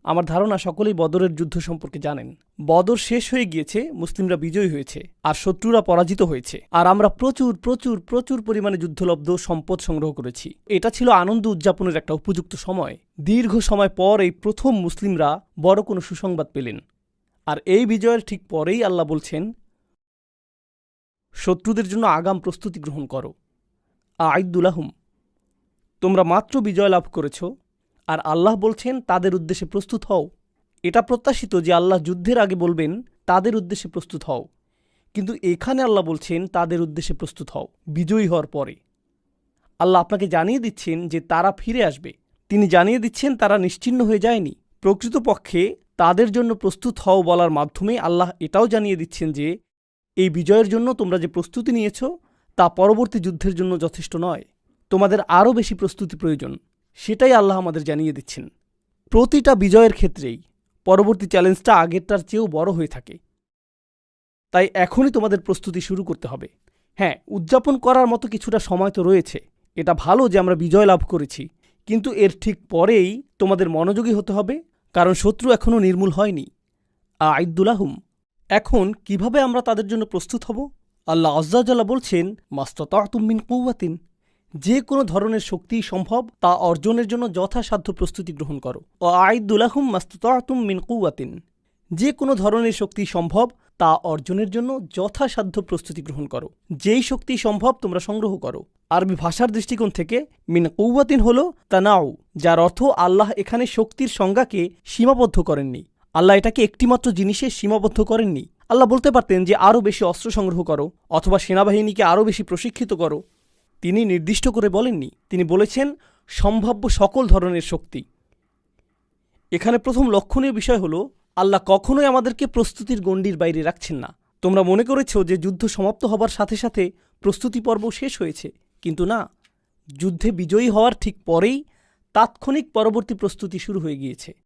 আমার ধারণা সকলেই বদরের যুদ্ধ সম্পর্কে জানেন। বদর শেষ হয়ে গিয়েছে, মুসলিমরা বিজয়ী হয়েছে, আর শত্রুরা পরাজিত হয়েছে, আর আমরা প্রচুর প্রচুর প্রচুর পরিমাণে যুদ্ধলব্ধ সম্পদ সংগ্রহ করেছি। এটা ছিল আনন্দ উদযাপনের একটা উপযুক্ত সময়। দীর্ঘ সময় পর এই প্রথম মুসলিমরা বড় কোনো সুসংবাদ পেলেন। আর এই বিজয়ের ঠিক পরেই আল্লাহ বলছেন, শত্রুদের জন্য আগাম প্রস্তুতি গ্রহণ করো। আইদুলাহুম, তোমরা মাত্র বিজয় লাভ করেছ, আর আল্লাহ বলছেন তাদের উদ্দেশ্যে প্রস্তুত হও। এটা প্রত্যাশিত যে আল্লাহ যুদ্ধের আগে বলবেন তাদের উদ্দেশ্যে প্রস্তুত হও, কিন্তু এখানে আল্লাহ বলছেন তাদের উদ্দেশ্যে প্রস্তুত হও বিজয়ী হওয়ার পরে। আল্লাহ আপনাকে জানিয়ে দিচ্ছেন যে তারা ফিরে আসবে। তিনি জানিয়ে দিচ্ছেন তারা নিশ্চিহ্ন হয়ে যায়নি। প্রকৃতপক্ষে তাদের জন্য প্রস্তুত হও বলার মাধ্যমে আল্লাহ এটাও জানিয়ে দিচ্ছেন যে এই বিজয়ের জন্য তোমরা যে প্রস্তুতি নিয়েছ তা পরবর্তী যুদ্ধের জন্য যথেষ্ট নয়, তোমাদের আরও বেশি প্রস্তুতি প্রয়োজন। সেটাই আল্লাহ আমাদের জানিয়ে দিচ্ছেন। প্রতিটা বিজয়ের ক্ষেত্রেই পরবর্তী চ্যালেঞ্জটা আগেরটার চেয়েও বড় হয়ে থাকে। তাই এখনই তোমাদের প্রস্তুতি শুরু করতে হবে। হ্যাঁ, উদযাপন করার মতো কিছুটা সময় তো রয়েছে। এটা ভালো যে আমরা বিজয় লাভ করেছি, কিন্তু এর ঠিক পরেই তোমাদের মনোযোগী হতে হবে, কারণ শত্রু এখনও নির্মূল হয়নি। আইদুলাহুম, এখন কিভাবে আমরা তাদের জন্য প্রস্তুত হব? আল্লাহ আজ্জা ওয়াজাল্লাহ বলছেন, মাস্তাতাতুম মিন কুওয়াতিন, যে কোনো ধরনের শক্তি সম্ভব তা অর্জনের জন্য যথাসাধ্য প্রস্তুতি গ্রহণ করো। ও আইদুলাহুম মাস্তাতাতুম মিন কুওয়াতিন, যে কোনো ধরনের শক্তি সম্ভব তা অর্জনের জন্য যথাসাধ্য প্রস্তুতি গ্রহণ করো। যেই শক্তি সম্ভব তোমরা সংগ্রহ করো। আরবি ভাষার দৃষ্টিকোণ থেকে মিন কুওয়াতিন হল তানাউ, যার অর্থ আল্লাহ এখানে শক্তির সংজ্ঞাকে সীমাবদ্ধ করেননি। আল্লাহ এটাকে একটিমাত্র জিনিসে সীমাবদ্ধ করেননি। আল্লাহ বলতে পারতেন যে আরও বেশি অস্ত্র সংগ্রহ করো অথবা সেনাবাহিনীকে আরও বেশি প্রশিক্ষিত করো। তিনি নির্দিষ্ট করে বলেননি। তিনি বলেছেন সম্ভাব্য সকল ধরনের শক্তি। এখানে প্রথম লক্ষণীয় বিষয় হলো আল্লাহ কখনোই আমাদেরকে প্রস্তুতির গণ্ডির বাইরে রাখছেন না। তোমরা মনে করেছ যে যুদ্ধ সমাপ্ত হবার সাথে সাথে প্রস্তুতি পর্ব শেষ হয়েছে, কিন্তু না, যুদ্ধে বিজয়ী হওয়ার ঠিক পরেই তাৎক্ষণিক পরবর্তী প্রস্তুতি শুরু হয়ে গিয়েছে।